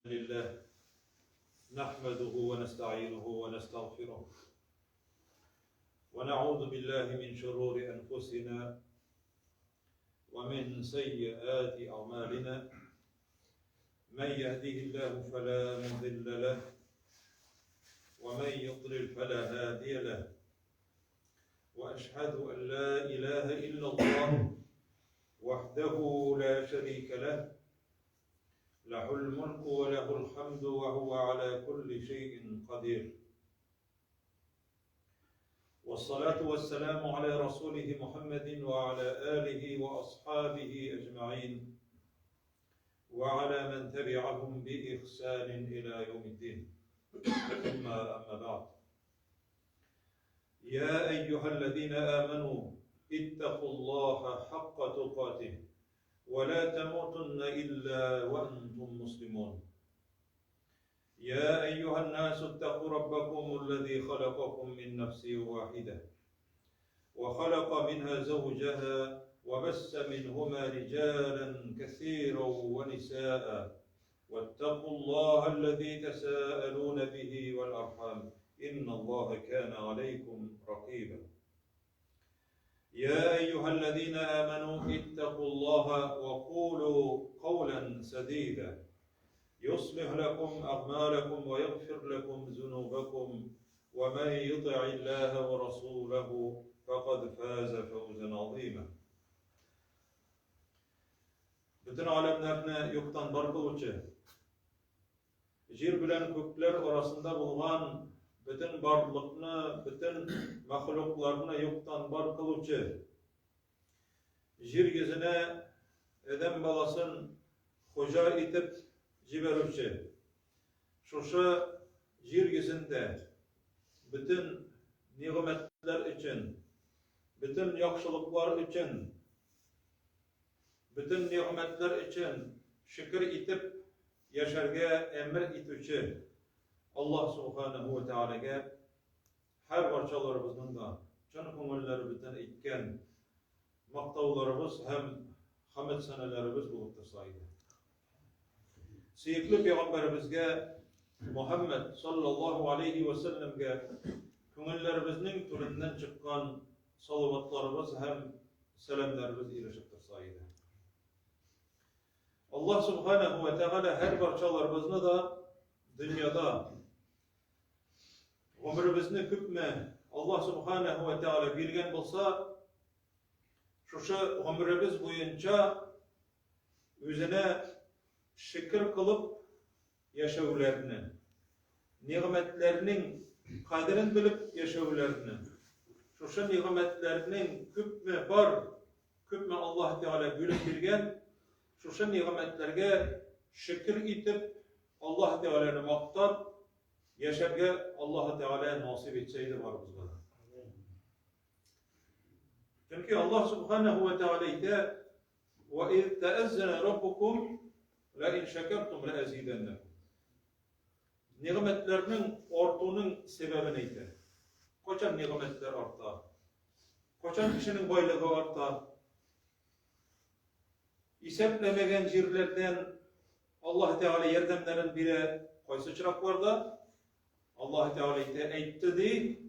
لله نحمده ونستعينه ونستغفره ونعوذ بالله من شرور أنفسنا ومن سيئات أعمالنا من يهده الله فلا مضل له ومن يضلل فلا هادي له وأشهد أن لا إله إلا الله وحده لا شريك له له الملك وله الحمد وهو على كل شيء قدير والصلاة والسلام على رسوله محمد وعلى آله وأصحابه أجمعين وعلى من تبعهم بإحسان إلى يوم الدين ثم أما بعد يا أيها الذين آمنوا اتقوا الله حق تقاته ولا تموتن إلا وأنتم مسلمون يا أيها الناس اتقوا ربكم الذي خلقكم من نفس واحدة وخلق منها زوجها وبث منهما رجالا كثيرا ونساء واتقوا الله الذي تساءلون به والأرحام إن الله كان عليكم رقيبا يا أيها الذين آمنوا اتقوا الله وقولوا قولا سديدا يصلح لكم أعمالكم ويغفر لكم ذنوبكم ومن يطع الله ورسوله فقد فاز فوزا عظيما. Bütün alemlerini yoktan var kıluvchi, yer bilen kökler arasında bulunan bütün barlıkını, bütün mahluklarını yoktan var kıluvchi, yer yüzüne Edem balasın hoca etip jiberuvchi, şuşa yer yüzünde bütün nimetler için, bütün yaxşılıklar için, bütün nimetler için şükür etip yaşarga emir etuvchi Allah subhanahu ve teala'ga her barchalarımızın da can ko'ngillarimizni etken maqtovlarimiz hem hamd sanalarimiz bo'lib tursaydi. Suyukli Peygamberimizge Muhammed sallallahu aleyhi ve sellemge ko'ngillarimizning turinden çıkan salavatlarımız hem selamlarımız ilişip tursaydi. Allah subhanahu ve teala her barchalarimizni da dünyada ömrimizni küpme Allah subhanahu ve teala bergen bolsa, şuşa ömrimiz boyunca özüne şükür kılıp yaşauvlarini, nimetlerinin kadrini bilip yaşauvlarini, şuşa nimetlerinin küpme var, küpme Allah Teala bölüp bergen, şuşa nimetlerge şükür etip Allah Teala'nı maqtab yaşarga Allah Teala nasip etseydi var bizga. Çünkü Allah Subhanahu ve Teala ise ve iz ta'azzana rabbukum la in şekertum la azidannakum. Nimetlerinin ortuğunun sebebi neydi? Koçan nimetler artar? Koçan kişinin baylığı artar? İseplemegen yerlerden Allah Teala yardımların biri qaysı çıraklarda Allah Teala aytdı di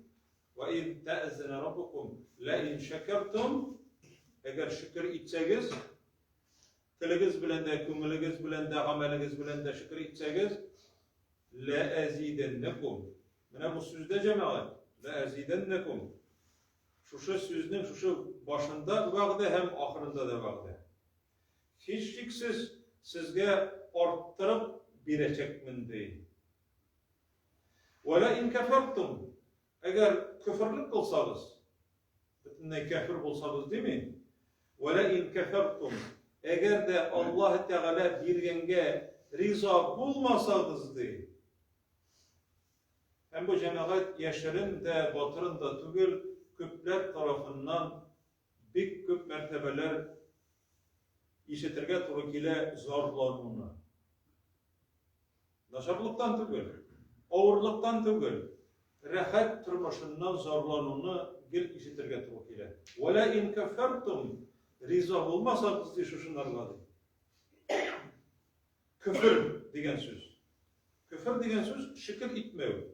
ve iz ta'azzana rabbukum la in şekertum, eğer şükür etseniz, tiligiz bilen de, köngülügiz bilen de, ameligiz bilen de şükür etseniz, la azidannakum. Mana bu sözde cemaat, la azidannakum. Şu sözün şu başında vaqda hem ahırında da vaqda. Hiç şüphesiz sizge arttırıp birecekmin deyin. Ve la in kefertum, eğer küfürlük kılsanız, bütünle kafir bulsanız değil mi? Ve la in kefertum, eğer de Allah Teala birgenge riza bulmasanız deyin. Hem bu cemaat yaşarın da batırın da tügül küpler tarafından bir küp mertebeler işitirge turukile zorlanını. Naşarlıktan tügül, ağırlıktan tügül, rahat turmuşundan zorlanını gil işitirge turukile. Ve la in kefertum, riza olmasanız diye şunlar vardı. Küfür diyen söz. Küfür degen söz şükür etmew.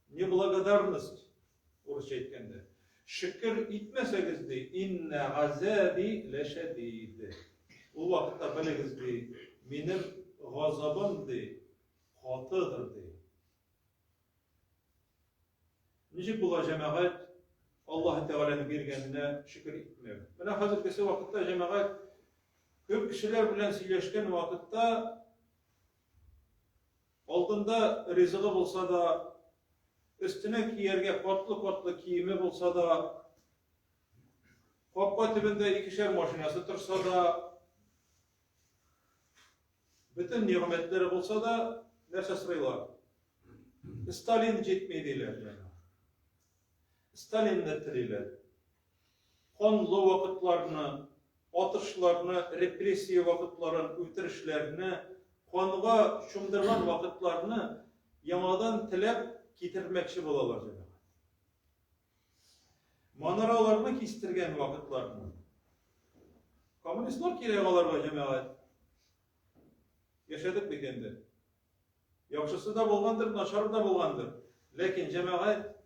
Neblagodarnost Rusça etkende. Şükür etmesegizdi inne azabi leşedid. O vakitte bilegizdi menim gazabımdı, katıdırdı. Nice bula cemaat Allah Teala'nın bergenine şükür etmew. Mana hazırkı vakitte cemaat köp kişiler bilen söyleşken vakitte aldında rızığı bolsa da üstüne kiyerge katlı kiyimi bolsa da kapka tibinde ikişer maşinası tursa da bütün nimetleri bolsa da nerse sıraylar. Stalin jetmeydiler. Stalin nettiriler. Kanlı vakitlarını, atışlarını, represiye vakitlerin ötürüşlerini, kanıga şumdırgan vakitlarını yamadan tilep getirmekçi bolalar. Manaralarını kestirgen vakitlarını. Komünistler kiregalarga cemaat. Yaşadık bikendi. Yaxşısı da bolgandır, naşarı da bolgandır. Lekin cemaat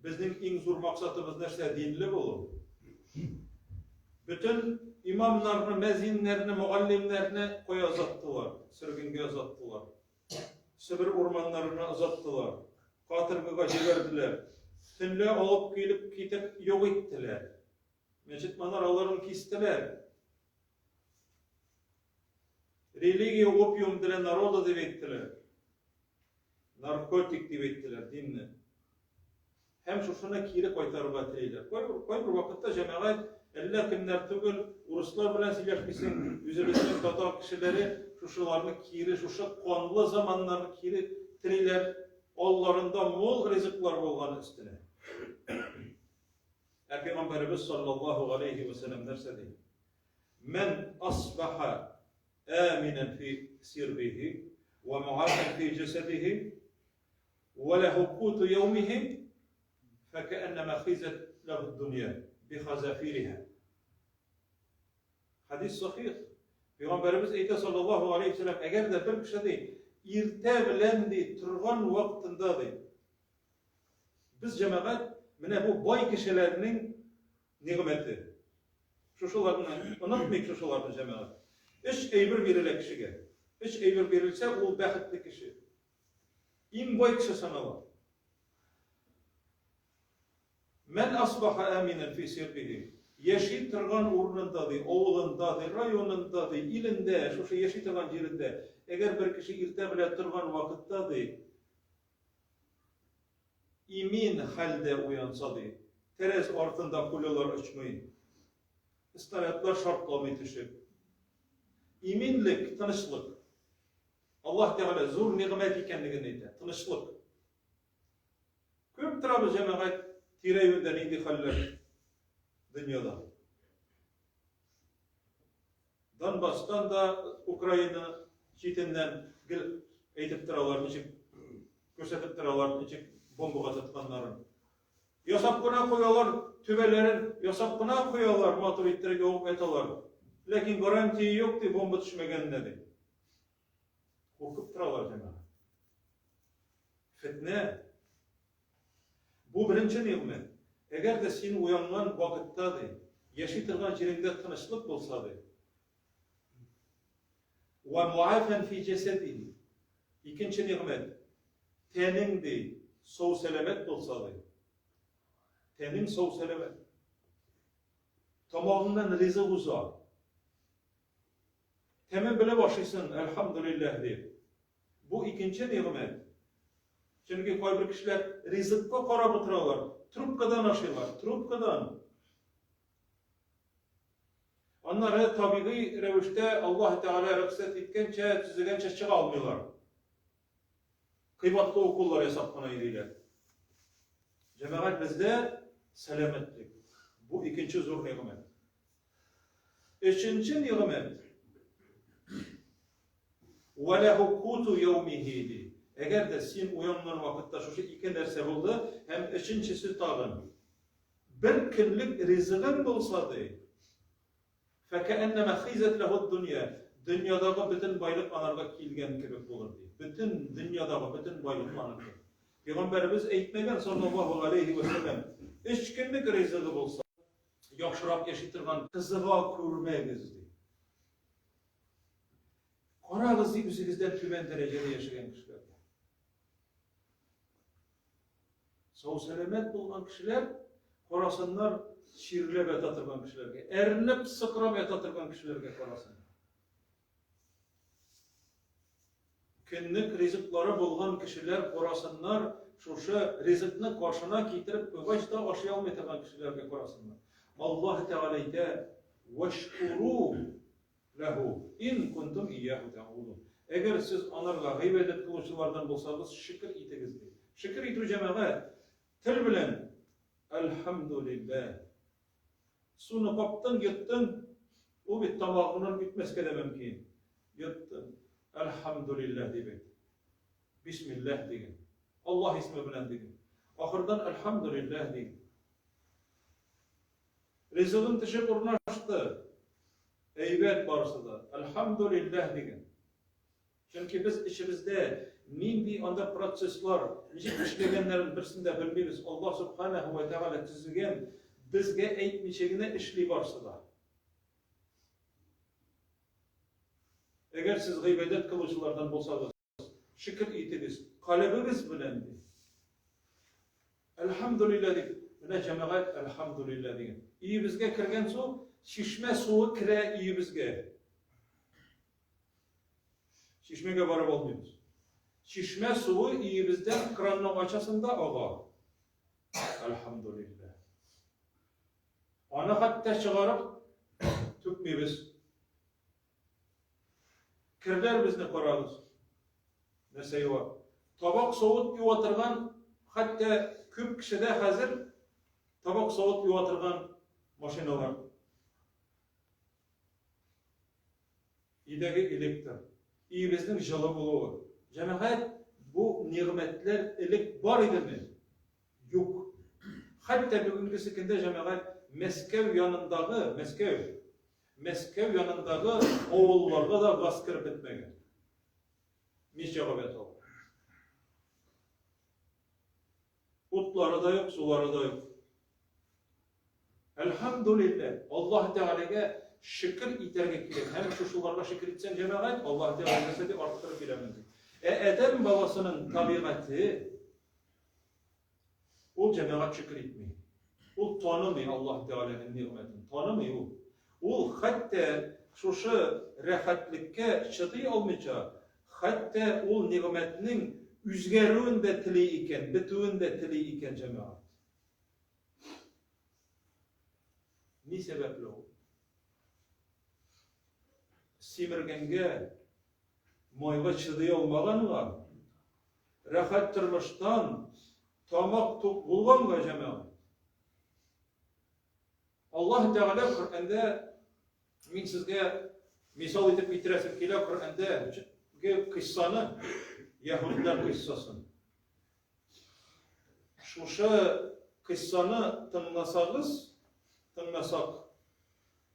bizning eng zo'r maqsadimiz narsa dinli bolup. Bütün imamlarını, mezinlerini, muallimlerini koya uzattılar. Sürgünge uzattılar. Sibir ormanlarına uzattılar. Katırgıga jiberdiler. Tünle alıp gelip kitip yok ettiler. Mecit manaralarını kestiler. Religiya opium dile naroda deb ettiler. Narkotik deb ettiler dinni. Hem şuşuna kiri koytarıp atırıylar. Koy bir vakitte cemaat eller kimler tügül, Ruslar bilen sileşmişsin, yüzümüzün Tatar kişileri şuşularını kiri, şuşa kanlı zamanlarını kiri tiriler, onlarında mol rızıklar bolgan üstüne. Peygamberimiz sallallahu aleyhi ve sellem derse değil. Men asbaha aminen fi sirbihi ve muafen fi cesedihi ve lehu kutu yevmihi فكأنما خزت له الدنيا بخزافيرها. Hadis sahih. Peygamberimiz eyte sallallahu aleyhi ve sellem eğer de bir kişi değil, irte bilendi, turgan vaktinde değil. Biz cemaat, mine bu boy kişilerinin nimeti. Şuşularını, unutmayık şuşularını cemaat. Üç eybir verilir kişiye. Üç eybir verilse o bəxtli kişi. İn boy kişi sanalar. Men asbaha aminen fi sirbihi. Yaşayıp turgan ornundadır, oğlundadır, rayonundadır, ilinde, şu yaşayıp turgan yerinde. Eğer bir kişi irte bile turgan vakittedir, imin halde uyansadır, terez ortunda kuleler uçmayın, istaratlar şartlamayı düşüp, iminlik, tanışlık, Allah Teala zor nimet ikenligini eder, tanışlık. Köp tarafı cemaat Tireyünden indi haller dünyada. Donbass'tan da Ukrayna çitinden eğitip tiralar, niçin gösterip tiralar, niçin bomba atatkanların. Yasapkına koyuyorlar, tübelerin yasapkına koyuyorlar, maturitleri yoğup etalar. Lakin garantiyi yoktu bomba düşmegen dedi. Korkup tiralar cemaat. Fitne. Bu birinci nimet. Eğer de sen uyangan vakitte yaşaytırgan yerinde tanışlık bolsadı ve muafen fi cesedihi, ikinci nimet, teninde sağ selamet bolsadı, tenin sağ selamet, tamamından rızık uzak, temin bile başlısın elhamdülillah deyip. Bu ikinci nimet. Çünkü koy bir kişiler rızıkka karab oturarlar. Trubkadan aşırlar. Trubkadan. Onları tabii revişte Allah Teala rıksat etkençe, tüzügençe çık almıyorlar. Kıymetli okullar hesapına ediyorlar. Cemaat bizde selametlik. Bu ikinci zor nimet. Üçüncü nimet. وَلَهُ قُوتُ يَوْمِهِ. Eğer de sen uyangan vakitte şu iki nerse oldu, hem üçüncüsü tağın. Bir günlük rızığın bolsadı, فَكَأَنَّمَا خِيزَتْ لَهُ الدُّنْيَا. Dünyadaki bütün baylık anarga kilgen kebek olurdu. bütün dünyadaki bütün baylıklarınki. Peygamberimiz aytmagan sallallahu aleyhi ve sellem, üç günlük rızığı bolsa, yaxşırak yaşaytırgan kızığa körmegiz deydi. Qaragız üzünüzden tümen derecede yaşayan kişiler. Sağ selamet bulgan kişiler, qarasınlar şiirlep yatatırgan kişilerge, erinip sıkıram yatatırgan kişilerge qarasınlar. Günlük rizıkları bulgan kişiler qarasınlar, şuşa rizıkni karşına getirip ögaçta aşıya almaytırgan kişilerge qarasınlar. Allah Teala'yda veşkuru lehu in kuntum iyyahu ta'budun. Eğer siz onlarga gıybedet kılışçılardan bolsanız şükür itiniz deydi. Şükür itu cemaat til bilen elhamdülillah. Sunu kaptın yuttin, o bir tamağının bitmeske de mümkün. Yuttin, elhamdülillah deyip. Bismillah deyin. Allah ismi bilen deyin. Ahırdan elhamdülillah deyin. Rizığın tişip urnaştı. Eybet barısı da. Elhamdülillah deyin. Çünkü biz içimizde nindi anda prosesler, necip işlegenlerin birisinde bilmeyiz. Allah subhanahu ve teala tüzügen bizge aytmayacağına işli barısı da. Eğer siz gıybedet kılıcılardan bolsanız, şükür itiniz, kalbiniz bilen deyin. Elhamdülillah deyin. Buna cemaat elhamdülillah deyin. İyi bizge kirgen su, şişme suyu kire iyi bizge. Şişmege varıp olmuyoruz. Şişme suyu iyi bizden kranın açasında ağa. Elhamdülillah. Ana hatta çıkarıp tükmeyiz. Kirler bizne korarız. Mesela var. Tabak soğut yuvatırgan, hatta küp kişide hazır tabak soğut yuvatırgan maşinalar. İdeki elektrik. İyi bizden jılı buluğu. Cemaat bu nimetler ilik var idi mi? Yok. Hatta bugünkü sikinde cemaat Meskow yanındağı oğullarga da gaz kirip etmegen. Nice gabet ol. Utları da yok, suları da yok. Elhamdülillah. Allah Teala'ya şükür iterge kilir. Hem şuşularga şükür etsen cemaat, Allah Teala'ya seni arttırıp bilemedik. Adam babasının tabiatı, o cemaat şükür etmiyor. O tanımıyor Allah Teala'nın nimetini. Tanımıyor o. O hatta şuşu rahatlıkka çıtı olmayacak. Hatta o nimetinin üzgerüğünde tili iken, bütüğünde tili iken cemaat. Ne sebeple o? Simirgenge, mayga çıdığı olmaganla, rahat turmuştan tamak tok bulganga cemaat. Allah Teala Kur'an'da min sizge misal edip bitiresim kela Kur'an'da kıssаны, Yahudiler kıssasını. Şuşa kıssаны tınlasak,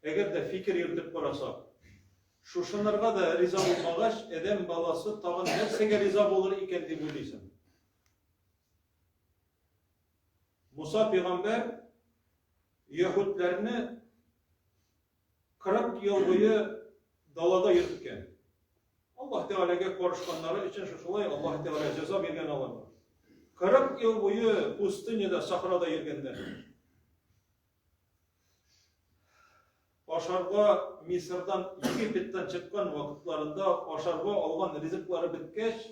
eğer de fikir yürütüp barasak, şuşanlarga da riza olmagaç, edem balası tağın nersege riza olur iken diye buyuruysan. Musa peygamber Yahudilerini 40 yıl boyu dalada yürütken. Allah Teala'ya konuşkanları için şuşulay Allah Teala ceza vergen alanlar. 40 yıl boyu pustinyada, sahrada yürügenler. Aşarga Mısır'dan, Egipet'ten çıkan vakitlarında aşarga algan rizikleri bitkeç,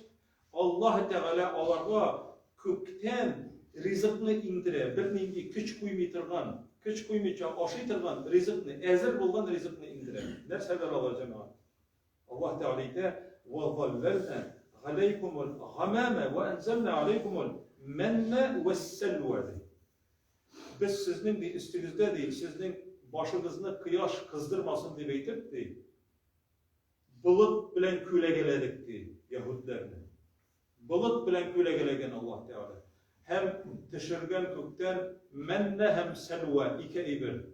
Allah Teala alarga kökten rizikni indire, bir neydi küç kuymaytırgan, küç kuymayca aşıytırgan rizikni, ezir bulgan rizikni indire. Nerse haber alır cemaat? Allah Teala'yda وَظَلَّلْنَا عَلَيْكُمُ الْغَمَامَ وَاَنْزَلْنَا عَلَيْكُمُ الْمَنَّ وَالسَّلْوَى. Biz sizin de üstünüzde değil, sizin başınızını kıyaş kızdırmasın diye beytip değil. Bulut bilen küle geledik diye Yahudilerine. Bulut bilen küle gelegen Allah Teala. Hem düşürgen kökten menne hem selva iki ibir.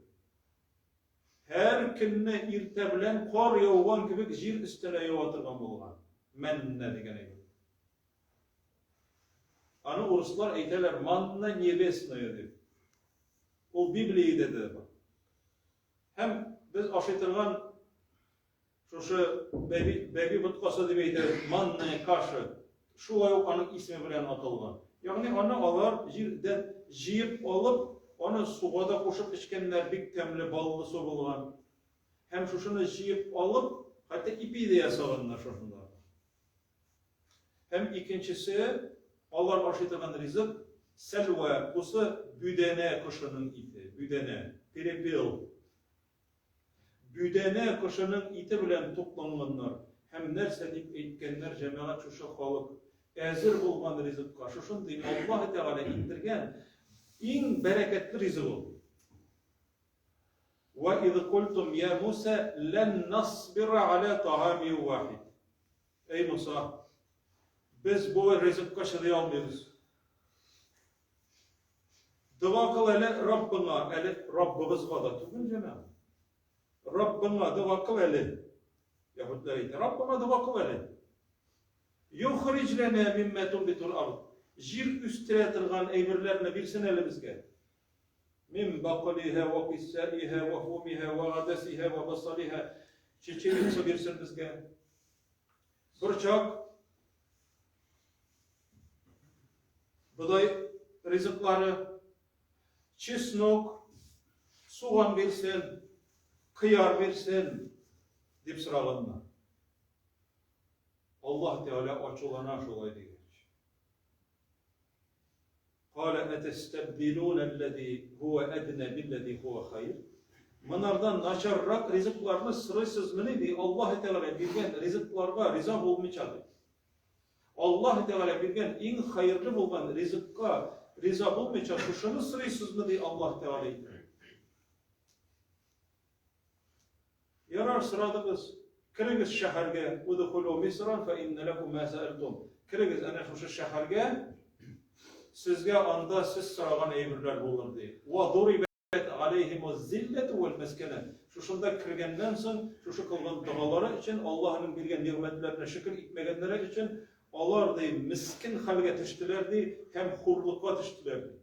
Her günne irte bilen kar yağıvan gibi jir üstüne yağatırgan bolgan. Menne degen ibir. uruslar eyteler manna nebesnoya dep. Ol Bibliýede de bar. Hem biz aşytyrgan şoşu bebi butkasa dep eyter manna kaşı şu ayokanyň ismi bilen atylgan. Ýagny onu alar jirden jiyip alıp onu suga da koşup içkenler bik temli ballı su bolgan. Hem şuşunu jiyip alıp hatta ipi de yasaganlar şoşunda. Hem ikincisi Allah aşytyrgan rizik selwa busu büdene kuşunun iti, büdene, pirepil. Büdene kuşunun iti bilen toplanganlar hem nerse dip eytkenler jemaat şuşa halyk äzir bolgan rizikka şuşunday Allah Teala indirgen iň bereketli rizik ol. Ve iz kultum ya Musa len nasbira ala ta'amin wahid. Ey Musa, biz bu rizikka şyry almaýarys. Dua kıl ele Rabbına, ele Rabbimizga da tugul jemam. Rabbına dua kıl ele. Yahudiler eydi, Rabbına dua kıl ele. Yukhric lana mimma tunbitul ard. Jir üstüre tırgan eýberlerini birsin elimizge. Min baqliha wa qissaiha wa humiha wa adasiha wa basaliha. Çeçeğini birsin bizge. Burçak buday rizikları çesnok, soğan versin, kıyar versin dip sıralanma. Allah Teala açılana şolay diyor. Kâle etestebdilûne ellezî huve edne billezî huve hayr. Bunlardan naçarrak riziklarını sırasız mı neydi? Allah Teala bilgen riziklarga riza bolmaýçaky. Allah Teala bilgen iň hayırlı bolgan rizikka riza bolmaýçak şuşunu sırasız mı diye Allah Teala eydi. Yarar sıradygyz. Kirigiz şäherge, udhulu Misran fe inne lekum ma sa'altum. Kirigiz ana şuşu şäherge, sizge anda siz sıragan eýberler bolur diýip. Wa duribat aleyhimuz zilletu vel meskene. Şuşunda kirgenden soň şuşu kılgan dualary için Allah'ın bergen nimetlerine şükür etmegenler için onlar diýip miskin halga düşdiler diýip hem hurlukka düşdiler diýip.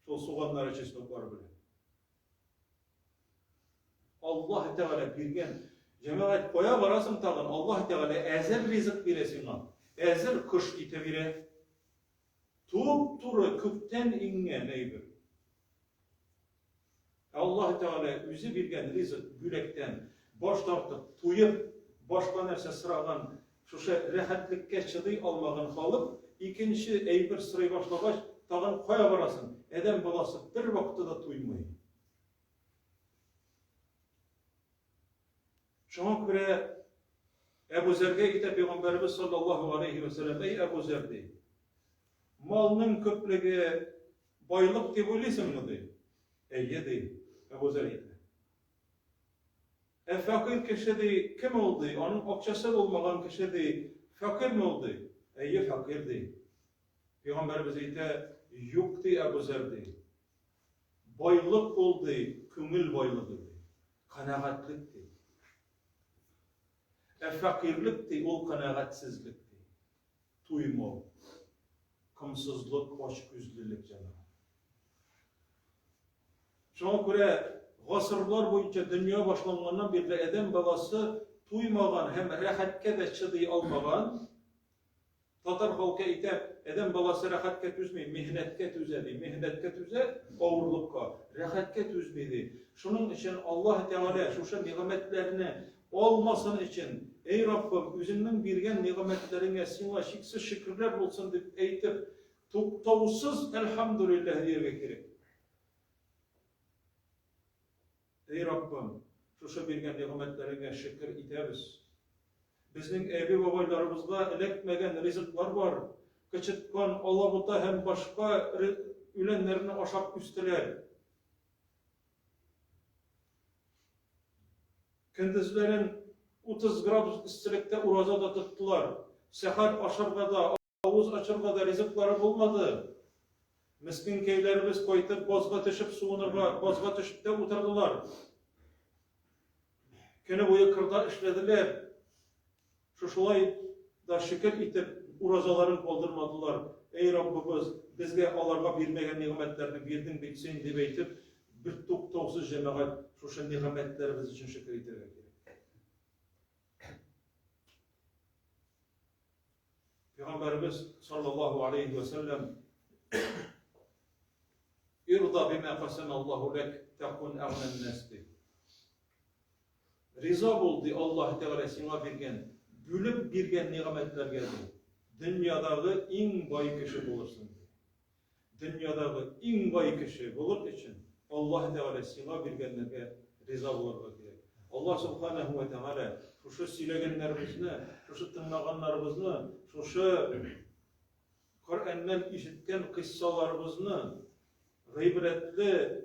Şol suganlar çesnoklar bilen. Allah Teala bergen cemaat koya barasın tagın Allah Teala äzer rizik biresin al. Äzer kış ite bire. Tup turu kökten ingen eýber. Allah Teala özü bergen rizik gülekten boş tartıp tuyup başka nerse sıragan şuşa rahatlikke çıdy almagan halyp ikinci eýber sıray başlagaç tagın koya barasın. Edem balası bir wagtda tuýmaýar. Şoňa göre Ebu Zer'ge gidip Peygamberimiz sallallahu aleyhi ve sellem ey Ebu Zer dey. Malynyň köpligi boýlyk diýip oýlaýsynmy dey. Eýe dey. Ebu Zer eydi. Fakir kişi dey kim oldy? Onun okçasy bolmagan kişi dey fakir mi oldy? Eýe fakir dey. Peygamberimiz eýdi, ýok dey Ebu Zer dey. Boýlyk boldy, köngül boýlygy dey. Kanagatlik dey. Fakirlikti, ol kanagatsizlikti. Tuymo, kımsızlık, hoşgözlülük canım. Şoňa göre gasırlar boýunça dünya başlangandan beri edem balası tuymagan hem rahatke de çıdy almagan. Tatar halka itep edem balası rahatke tüzmeýär, mehnetke tüzedi, mehnetke tüze, awurlukka, rahatke tüzmedi. Şunun için Allah Teala şuşa nimetlerini olmasın için ey Rabbim özüňiň bergen nimetlerine siňa şiksiz şükürler bolsun dip eýtip tawsuz elhamdülillah diýerge kerek. Ey Rabbim şuşa bergen nimetlerine şükür etebis. Bizning ebi babalarymyzga elekmegen riziklar bar. Geçitgan Allahuta hem başka ülenlerini aşap üstüler. Kendizlerin 30 gradus istilikte uraza da tuttular. Sehar aşırga da, avuz açırga da rizikleri bulmadı. Miskin keylerimiz koytup, bozga düşüp suğunurga, bozga düşüp de oturdular. Kene boyu kırda işlediler. Şuşulay da şükür itip urazaların kaldırmadılar. Ey Rabbimiz bizge alarga bilmegen nimetlerini birdin bitsin dep eytip bir toktosuz cemaat şu nimetlerimiz için şükür etmek gerek. Peygamberimiz sallallahu aleyhi ve sellem irda bima qasamallahu lek takun agnan nas dedi. Riza buldu Allah Teala sana bergen, bölüp bergen nimetlerge dedi. Dünyadagi eng boy kişi bulursun. Dünyadagi eng boy kişi bulur için Allah Teala sana bergenlerge riza bulurga gerek. Allah subhanahu ve teala şu söylegenlerimizni, şu tınlaganlarımızны, şu Kur'an'dan işitken kıssalarımızны gıybretli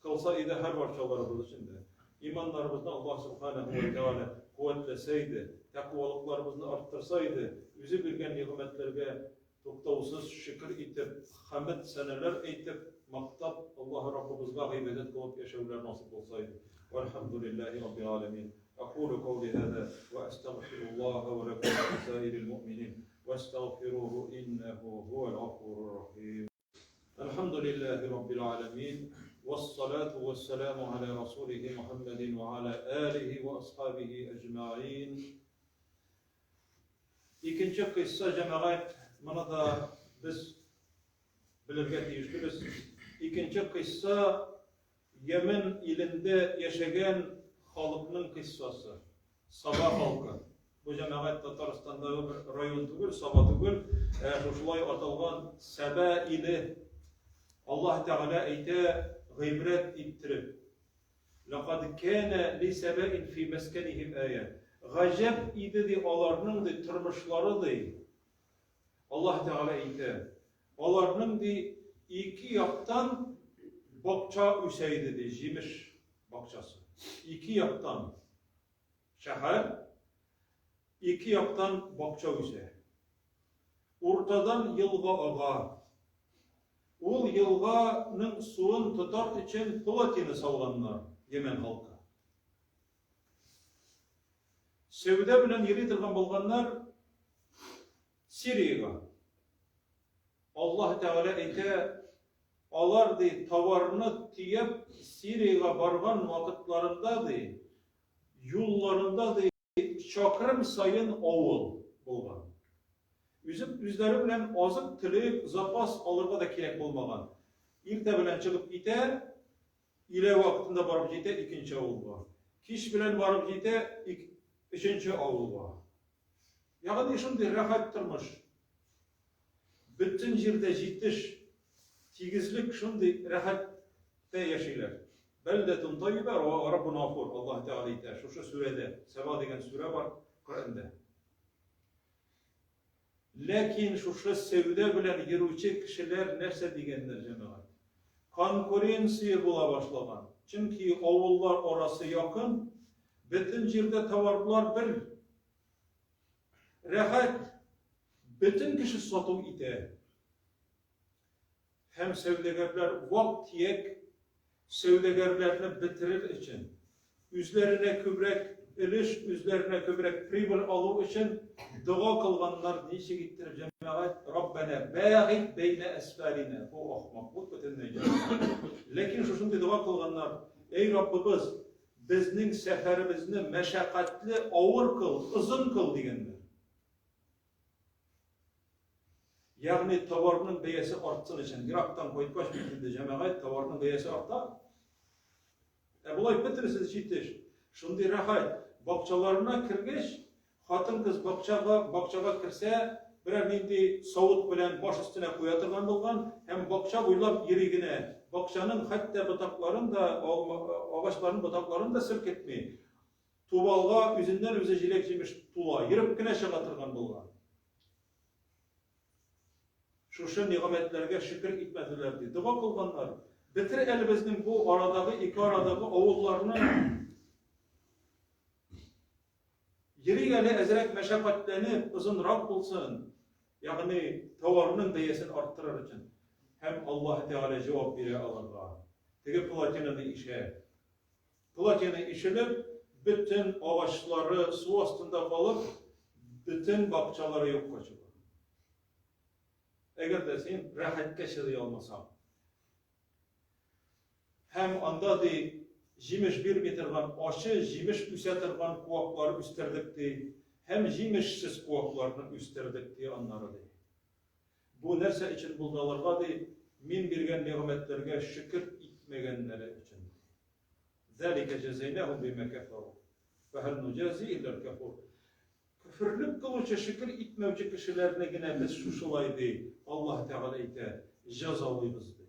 kılsa idi her parçalarımız içinde. İmanlarımızı Allah subhanahu ve teala kuvvetleseydi, takvalıklarımızı arttırsaydı, bizi bilgen nimetlerge toktavsız şükür etip, hamd seneler etip, maktap Allah Rabbimizga gıybedet kılıp yaşavlar nasip olsaydı. Velhamdülillahi Rabbil alemin. أقول قولي هذا وأستغفر الله ولكم ولسائر المؤمنين واستغفروه إنه هو الغفور الرحيم. الحمد لله رب العالمين والصلاة والسلام على رسوله محمد وعلى آله وأصحابه أجمعين. İkinci kıssa cemaat, bana da biz bilirge tiyiştiriz. İkinci kıssa Yemen ilinde yaşayan halkının kıssası. Sabah halkı. Bu cemaat Tataristan'da bir rayon tügül, Sabah tügül. Şuşulay atılgan Saba ili Allah Teala eyte gıybret ittirip لَقَدْ كَانَ لِسَبَئٍ فِي مَسْكَنِهِمْ آيَةً Gacep idi di alarının di tırmışları di Allah Teala eyte alarının di iki yaptan bakça üseydi di jimiş bakçası. İki yaptan şehir, iki yaptan bakça üse. Ortadan yılga ağa. Ol yılganın suyun tutar için platini salganlar Yemen halkı. Sevde bilen yeri tırgan bolganlar Siriyaga. Allah Teala eyte alar di tavarını tiyip Siriyaga bargan vakitlarında di yollarında di çakırım sayın oğul bolgan. Üzleri bilen azık tilip zapas alırga da kerek bolmagan. İrte bilen çıkıp ite, ile vaktinde barıp jete ikinci avulga. Kiş bilen barıp jete üçüncü avulga. Yani şimdi rahat durmuş. Bütün yerde jetiş, tigizlik şimdi rahatta yaşaylar. Beldetun tayyibe ve Rabbun afur. Allah Teala ite. Şu surede, Seba degen sure var Kur'an'da. Lakin şu sevde bilen yürüyecek kişiler nerse degenler cemaat. Konkurensiya bula başlagan. Çünkü avullar orası yakın. Bütün yerde tavarlar bir. Rahat. Bütün kişi satı ite. Hem sevdegerler vakt yek sevdegerlerini bitirir için. Üzerine kübrek iliş, üzerine kübrek pribir alı için dua kılganlar neyse gittirip cemaat Rabbena bâgit beyne esfâline. Bu ahmak, bu bütünle cemaat. Lakin şu şimdi dua kılganlar ey Rabbimiz bizning seferimizni meşakkatli ağır kıl, uzun kıl degenler. Yani tavarının beyesi artsın için Irak'tan koyup baş bitirdi cemaat tavarının beyesi artar. Bulay bitirsiz jitiş. Şimdi rahat bakçalarına kirgeç, hatın kız bakçaga kirse birer nindi soğut bilen baş üstüne koyatırgan bolgan, hem bakça boylap yerigine, bakçanın hatta butakların da, ağaçların butaklarını da sirk etmeyi, tuvalga üzünden üze jilek jemiş tula, yirip kine şagatırgan bolgan. Şu nimetlerge şükür etmedilerdi. Dua kılganlar. Bitir elimizin bu aradaki, iki aradaki oğullarını yeri gele ezerek meşakkatlenip uzunrak bulsun. Yani tavarının beyesini arttırır için. Hem Allah Teala cevap verir alırlar. Tege platinini işe. Platini işilip bütün ağaçları su astında kalıp bütün bakçaları yok kaçırır. Eğer de sen rahatga şıdı olmasan, hem anda de jimiş bir bitirgan, aşı jimiş üsetirgan kuvakları üsterdikti, hem jimişsiz kuvaklarını üsterdikti anları de. Bu nerse için buldalarga de, min birgen nimetlerge şükür etmegenleri için. Zalike cezaynahum bima keferu. Ve hel nucazi illa'l kafur. Küfürlük kılıçı şükür etmevci kişilerine gene biz şu şulaydı. Allah Teala ite cezalıyız diye.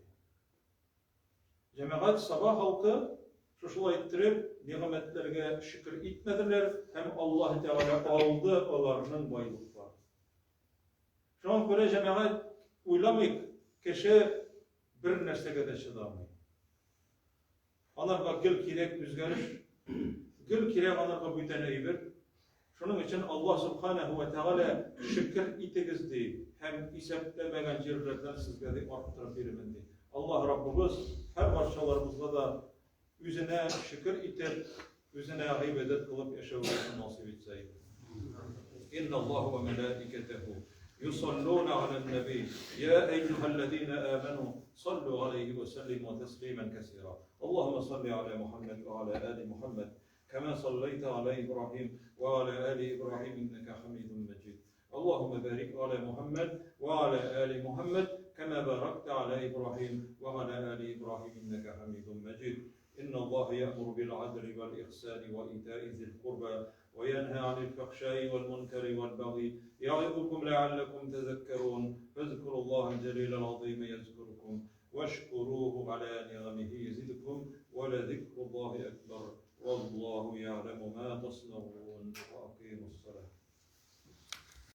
Cemaat sabah halkı şu şulay ettirip nimetlerge şükür etmediler. Hem Allah Teala aldı onlarının baylıkları. Şu an böyle cemaat uylamayık. Kişi bir nersege de çıdamayı. Onlarga gül kirek üzgariş, gül kirek onlarga büyten eybir. Şunun için Allah Subhanahu ve Teala şükür itegizdi. Hem iseplemegen yerlerden sizge de arttırıp birimendi. Allah Rabbimiz her parçalarımızda da üzerine şükür itip, üzerine ibadet kılıp yaşamasını nasip etseydi. İnna Allahu ve melâiketehu يصلون على النبي يا أيها الذين آمنوا صلوا عليه وسلموا تسليما كثيرا اللهم صل على محمد وعلى آل محمد كما صليت على إبراهيم وعلى آل إبراهيم إنك حميد مجيد اللهم بارك على محمد وعلى آل محمد كما باركت على إبراهيم وعلى آل إبراهيم إنك حميد مجيد إن الله يأمر بالعدل والإحسان وإيتاء ذي القربى وينهى عن الفحشاء والمنكر والبغي يعظكم لعلكم تذكرون فاذكروا الله الجليل العظيم يذكركم واشكروه على نعمه يزدكم ولذكر الله أكبر والله يعلم ما تصنعون وأقيموا الصلاة